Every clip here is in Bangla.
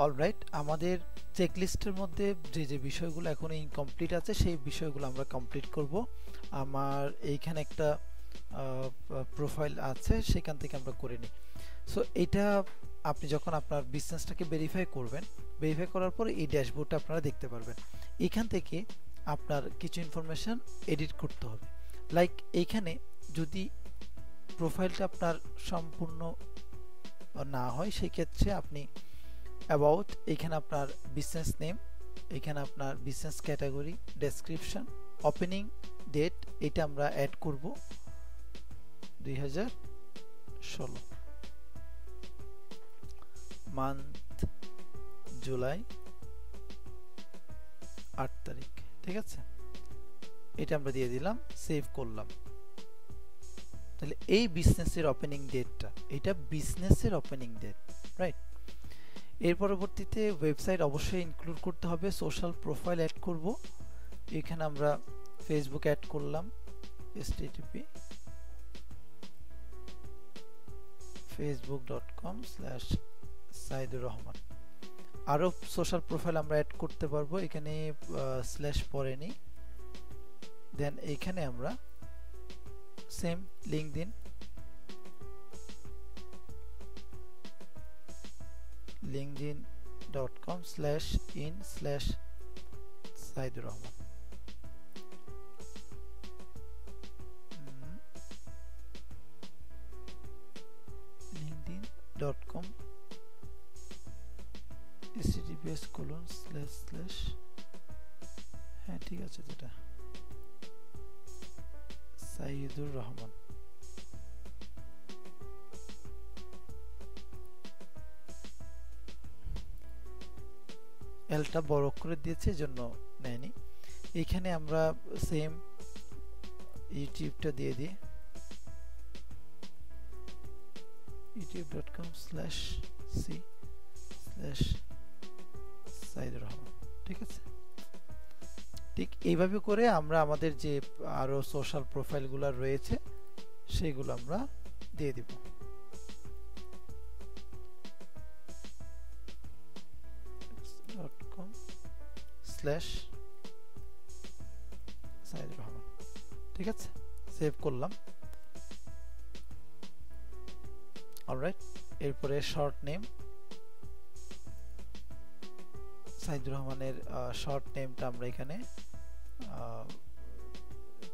অলরাইট, আমাদের চেকলিস্টের মধ্যে যে যে বিষয়গুলো এখন ইনকমপ্লিট আছে সেই বিষয়গুলো আমরা কমপ্লিট করব। আমার এইখানে একটা প্রোফাইল আছে, সেখান থেকে আমরা করে নিই। সো এটা আপনি যখন আপনার বিজনেসটাকে ভেরিফাই করবেন, ভেরিফাই করার পর এই ড্যাশবোর্ডটা আপনারা দেখতে পারবেন। এখান থেকে আপনার কিছু ইনফরমেশন এডিট করতে হবে। লাইক এইখানে যদি প্রোফাইলটা আপনার সম্পূর্ণ না হয়, সেই ক্ষেত্রে আপনি অ্যাবাউট, এখানে আপনার বিজনেস নেম, এখানে আপনার business category, description, opening date, এটা আমরা অ্যাড করব 2016 মান্থ জুলাই 8 তারিখ। ঠিক আছে, এটা আমরা দিয়ে দিলাম, সেভ করলাম। তাহলে এই বিজনেসের ওপেনিং ডেটটা, এটা বিজনেসের ওপেনিং ডেট, রাইট। এর পরবর্তীতে ওয়েবসাইট অবশ্যই ইনক্লুড করতে হবে, সোশ্যাল প্রোফাইল অ্যাড করব। এখানে আমরা ফেসবুক অ্যাড করলাম, http facebook.com/সাইদুর রহমান। আরো সোশ্যাল প্রোফাইল আমরা অ্যাড করতে পারবো, এখানে স্ল্যাশ পরে নি, দেন এইখানে আমরা সেম লিঙ্কডইন, linkedin.com/in/সাইদুর রহমান। linkedin.com https:// হ্যাঁ ঠিক আছে, যেটা সাইদুর রহমান। এলটা বড় করে দিয়েছে, এজন্য নেয়নি। এখানে আমরা সেম ইউটিউবটা দিয়ে দিই, youtube.com/c/সাইদুর রহমান। ঠিক আছে, ঠিক এইভাবে করে আমরা আমাদের যে আরো সোশ্যাল প্রোফাইলগুলো রয়েছে সেগুলো আমরা দিয়ে দিব। .com/সাইদুর রহমান। ঠিক আছে, সেভ করলাম। অলরাইট, এরপরে শর্ট নেম, সাইদুর রহমানের শর্ট নেমটা আমরা এখানে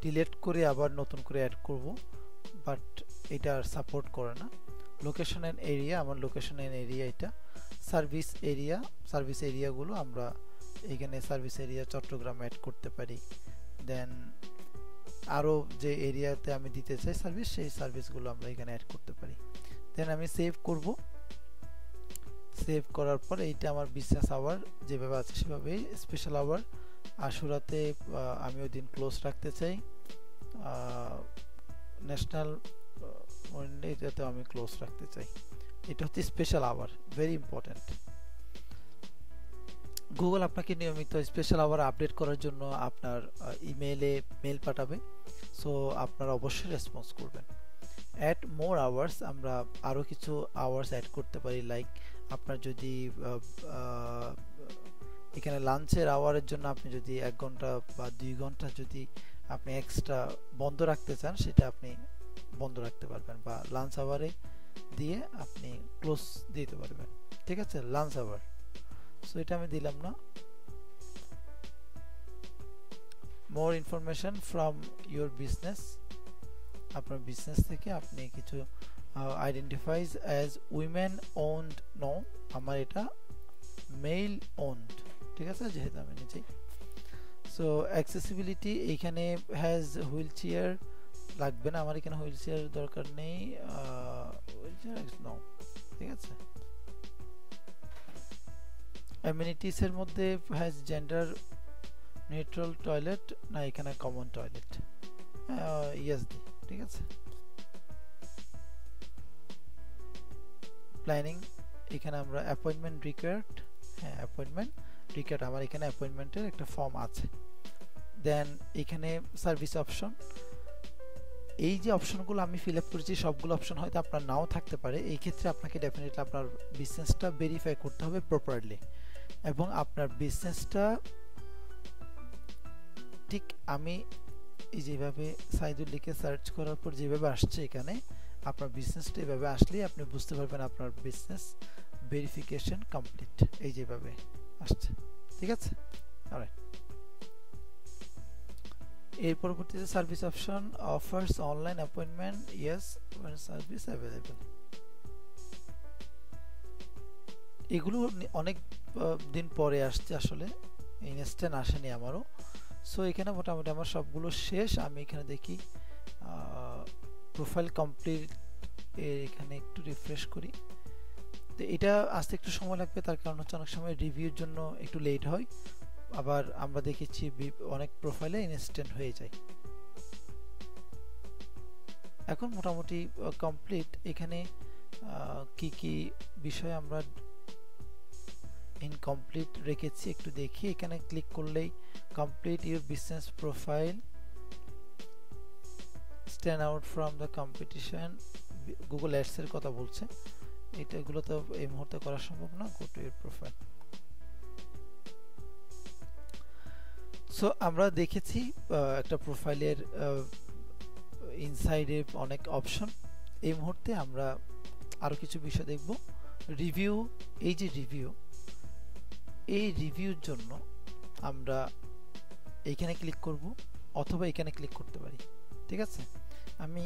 ডিলিট করে আবার নতুন করে অ্যাড করব, বাট এটা আর সাপোর্ট করে না। লোকেশন এন্ড এরিয়া, আমার লোকেশন এন্ড এরিয়া এটা। সার্ভিস এরিয়া, সার্ভিস এরিয়াগুলো আমরা এখানে সার্ভিস এরিয়া চট্টগ্রাম অ্যাড করতে পারি। দেন আরও যে এরিয়াতে আমি দিতে চাই সার্ভিস, সেই সার্ভিসগুলো আমরা এখানে অ্যাড করতে পারি। দেন আমি সেভ করব। সেভ করার পর এইটা আমার বিজনেস আওয়ার যেভাবে আছে সেভাবেই, স্পেশাল আওয়ার আশুরাতে আমি ওই দিন ক্লোজ রাখতে চাই, ন্যাশনাল এটাতে আমি ক্লোজ রাখতে চাই। এটা হচ্ছে special hour, very important. Google আপনাকে নিয়মিত স্পেশাল আওয়ার আপডেট করার জন্য আপনার ইমেইলে মেল পাঠাবে, সো আপনারা অবশ্যই রেসপন্স করবেন। অ্যাড মোর আওয়ার্স, আমরা আরও কিছু আওয়ার্স অ্যাড করতে পারি। লাইক আপনার যদি এখানে লাঞ্চের আওয়ারের জন্য আপনি যদি 1 ঘন্টা বা 2 ঘন্টা যদি আপনি এক্সট্রা বন্ধ রাখতে চান, সেটা আপনি বন্ধ রাখতে পারবেন, বা লাঞ্চ আওয়ারে দিয়ে আপনি ক্লোজ দিতে পারবেন। ঠিক আছে, লাঞ্চ আওয়ার। সো এটা আমি দিলাম না। More information from your business, আপনার বিজনেস থেকে আপনি কিছু identifies as women owned, no, আমার এটা মেল ওন্ড। ঠিক আছে, যেহেতু আমি নিজেই। সো অ্যাক্সেসিবিলিটি, এইখানে হ্যাজ হুইল চেয়ার লাগবে না, আমার এখানে হুইল চেয়ার দরকার নেই, হুইল চেয়ার নো। ঠিক আছে, অ্যামিনিটিস এর মধ্যে হ্যাজ জেন্ডার নিউট্রাল টয়লেট, না এখানে কমন টয়লেট, ইয়েস দি। ঠিক আছে, প্ল্যানিং, এখানে আমরা অ্যাপয়েন্টমেন্ট রিকোয়ার্ড, হ্যাঁ অ্যাপয়েন্টমেন্ট রিকোয়ার্ড, আমার এখানে অ্যাপয়েন্টমেন্টের একটা ফর্ম আছে। দেন এখানে সার্ভিস অপশন, এই যে অপশনগুলো আমি ফিল আপ করেছি সবগুলো অপশন হয়তো আপনার নাও থাকতে পারে। এই ক্ষেত্রে আপনাকে ডেফিনেটলি আপনার বিজনেসটা ভেরিফাই করতে হবে প্রপারলি, এবং আপনার বিজনেসটা ঠিক আমি এই যেভাবে সাইদুল লিখে সার্চ করার পর যেভাবে আসছে এখানে আপনার বিজনেসটা এভাবে আসলেই আপনি বুঝতে পারবেন আপনার বিজনেস ভেরিফিকেশন কমপ্লিট, এই যেভাবে আসছে। ঠিক আছে, অলরাইট। এর পরবর্তীতে service option offers online appointment yes when service available. এগুলো অনেক দিন পরে আসছে, আসলে ইনস্ট্যান্ট আসেনি আমারও। সো এখানে মোটামুটি আমার সবগুলো শেষ। আমি এখানে দেখি প্রোফাইল কমপ্লিট, এখানে একটু রিফ্রেশ করি। তো এটা আসতে একটু সময় লাগবে, তার কারণ হচ্ছে অনেক সময় রিভিউর জন্য একটু লেট হয়, আবার আমরা দেখেছি অনেক প্রোফাইলে ইনস্ট্যান্ট হয়ে যায়। এখন মোটামুটি কমপ্লিট। এখানে কি কি বিষয় আমরা ইনকমপ্লিট রেখেছি একটু দেখি। এখানে ক্লিক করলেই complete your business profile, stand out from the competition, Google ads এর কথা বলছে। এগুলো তো এই মুহূর্তে করা সম্ভব না। Go to your profile. So আমরা দেখেছি একটা প্রোফাইলের ইনসাইডে অনেক অপশন। এই মুহূর্তে আমরা আরো কিছু বিষয় দেখব। রিভিউ, এই যে রিভিউ, এই রিভিউর জন্য আমরা এইখানে ক্লিক করব অথবা এখানে ক্লিক করতে পারি। ঠিক আছে, আমি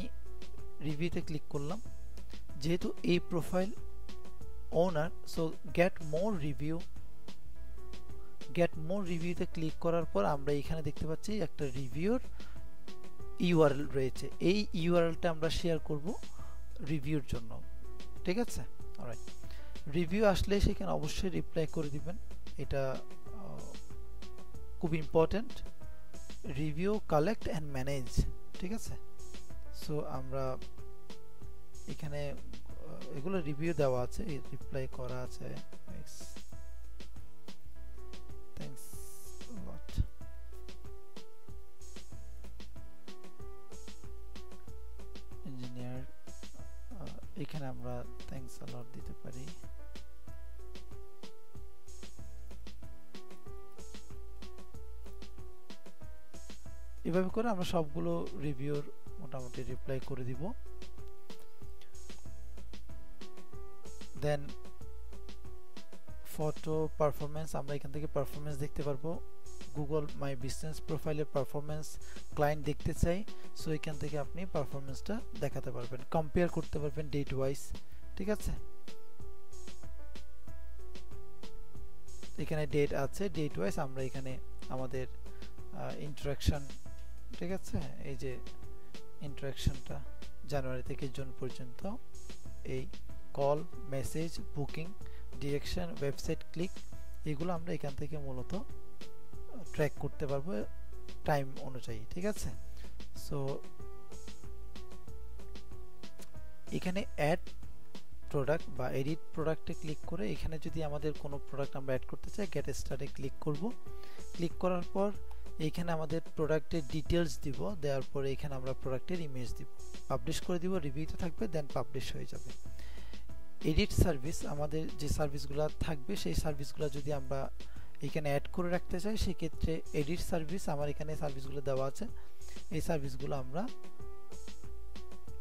রিভিউতে ক্লিক করলাম। যেহেতু এই প্রোফাইল ওনার, so get more review, get more রিভিউতে ক্লিক করার পর আমরা এখানে দেখতে পাচ্ছি একটা রিভিউর ইউআরএল রয়েছে। এই ইউআরএলটা আমরা শেয়ার করব রিভিউর জন্য। ঠিক আছে, অলরাইট। রিভিউ আসলে সেখানে অবশ্যই রিপ্লাই করে দিবেন, এটা খুব important. Review collect and manage. ঠিক আছে, সো আমরা এখানে এগুলো রিভিউ দেওয়া আছে, রিপ্লাই করা আছে। Thanks lot. ইঞ্জিনিয়ার, এখানে আমরা থ্যাঙ্কস লট দিতে পারি। এভাবে করে আমরা সবগুলো রিভিউর মোটামুটি রিপ্লাই করে দিব। দেন ফটো পারফরমেন্স, আমরা এখান থেকে পারফরমেন্স দেখতে পারবো। গুগল মাই বিজনেস প্রোফাইলের পারফরমেন্স ক্লায়েন্ট দেখতে চাই, সো এখান থেকে আপনি পারফরমেন্সটা দেখাতে পারবেন, কম্পেয়ার করতে পারবেন ডেট ওয়াইজ। ঠিক আছে, এখানে ডেট আছে, ডেট ওয়াইজ আমরা এখানে আমাদের ইন্টারাকশন, ঠিক আছে, এই যে ইন্টারাকশনটা জানুয়ারি থেকে জুন পর্যন্ত, এই call, message, booking, direction, website click, এগুলো আমরা এখান থেকে মূলত ট্র্যাক করতে পারবো টাইম অনুযায়ী। ঠিক আছে, সো এখানে অ্যাড প্রোডাক্ট বা এডিট প্রোডাক্টে ক্লিক করে এখানে যদি আমাদের কোনো প্রোডাক্ট আমরা অ্যাড করতে চাই, গেট স্টার্টে ক্লিক করব। ক্লিক করার পর এইখানে আমাদের প্রোডাক্টের ডিটেলস দিব, দেওয়ার পরে এখানে আমরা প্রোডাক্টের ইমেজ দিব, পাবলিশ করে দিব, রিভিউতে থাকবে, দেন পাবলিশ হয়ে যাবে। এডিট সার্ভিস, আমাদের যে সার্ভিসগুলো থাকবে সেই সার্ভিসগুলো যদি আমরা এখানে অ্যাড করে রাখতে চাই, সেক্ষেত্রে এডিট সার্ভিস, আমার এখানে সার্ভিসগুলো দেওয়া আছে, এই সার্ভিসগুলো আমরা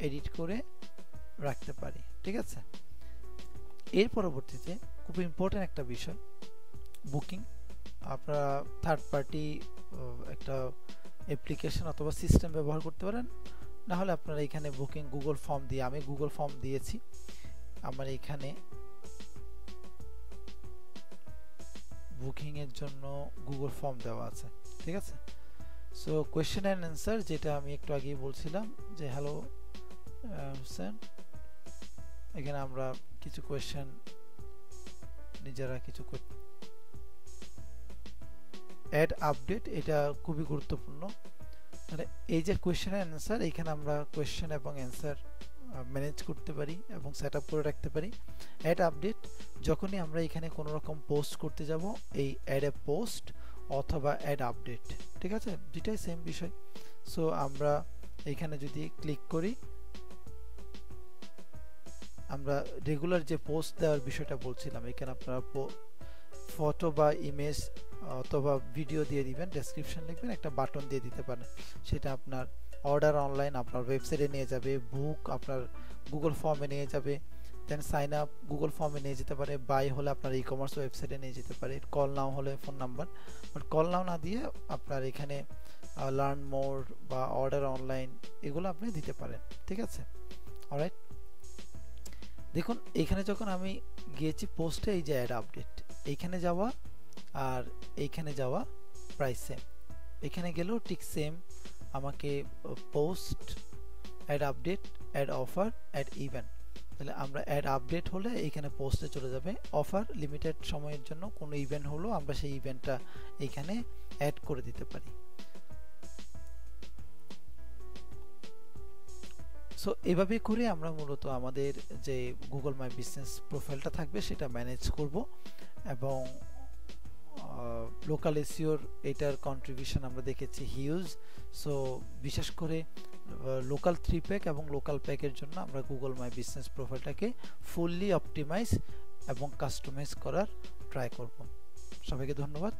এডিট করে রাখতে পারি। ঠিক আছে, এর পরবর্তীতে খুব ইম্পর্টেন্ট একটা বিষয়, বুকিং। আপনারা থার্ড পার্টি একটা অ্যাপ্লিকেশন অথবা সিস্টেম ব্যবহার করতে পারেন, না হলে আপনারা এখানে বুকিং গুগল ফর্ম দিয়ে, আমি গুগল ফর্ম দিয়েছি, আমার এখানে বুকিং এর জন্য গুগল ফর্ম দেওয়া আছে। ঠিক আছে, সো কোয়েশ্চেন অ্যান্ড অ্যান্সার, যেটা আমি একটু আগেই বলছিলাম যে হ্যালো হোসেন, এখানে আমরা কিছু কোয়েশ্চেন নিজেরা কিছু অ্যাড আপডেট, এটা খুবই গুরুত্বপূর্ণ। মানে এই যে কোয়েশ্চেন অ্যান্ড অ্যান্সার, এখানে আমরা কোয়েশ্চেন এবং অ্যান্সার ম্যানেজ করতে পারি এবং সেট আপ করে রাখতে পারি। অ্যাড আপডেট, যখনই আমরা এখানে কোনো রকম পোস্ট করতে যাব, এই অ্যাড এ পোস্ট অথবা অ্যাড আপডেট, ঠিক আছে, দুইটাই সেম বিষয়। সো আমরা এখানে যদি ক্লিক করি, আমরা রেগুলার যে পোস্ট দেওয়ার বিষয়টা বলছিলাম, এখানে আপনারা ফটো বা ইমেজ অথবা ভিডিও দিয়ে দিবেন, ডেসক্রিপশন লিখবেন, একটা বাটন দিয়ে দিতে পারেন। সেটা আপনার অর্ডার অনলাইন আপনার ওয়েবসাইটে নিয়ে যাবে, বুক আপনার গুগল ফর্মে নিয়ে যাবে, দেন সাইন আপ গুগল ফর্মে নিয়ে যেতে পারে, বাই হলে আপনার ই কমার্স ওয়েবসাইটে নিয়ে যেতে পারে, কল নাও হলে phone number, but call now না দিয়ে আপনার এখানে লার্ন মোর বা অর্ডার অনলাইন এগুলো আপনি দিতে পারেন। ঠিক আছে, অলরাইট। দেখুন এখানে যখন আমি গিয়েছি পোস্টে, এই যে অ্যাড আপডেট, এইখানে যাওয়া আর এইখানে যাওয়া প্রায় সেম, এখানে গেলেও ঠিক সেম আমাকে post, add update, add offer, add event. তাহলে আমরা অ্যাড আপডেট হলে এইখানে পোস্টে চলে যাবে, অফার লিমিটেড সময়ের জন্য কোনো ইভেন্ট হলো আমরা সেই ইভেন্টটা এইখানে অ্যাড করে দিতে পারি। সো এভাবে করে আমরা মূলত আমাদের যে গুগল মাই বিজনেস প্রোফাইলটা থাকবে সেটা ম্যানেজ করব, এবং লোকাল এসইওর এটার কন্ট্রিবিউশন আমরা দেখেছি হিউজ। সো বিশেষ করে লোকাল 3 প্যাক এবং লোকাল প্যাকের জন্য আমরা গুগল মাই বিজনেস প্রোফাইলটাকে ফুললি অপটিমাইজ এবং কাস্টমাইজ করার ট্রাই করব। সবাইকে ধন্যবাদ।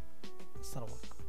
আসসালামু আলাইকুম।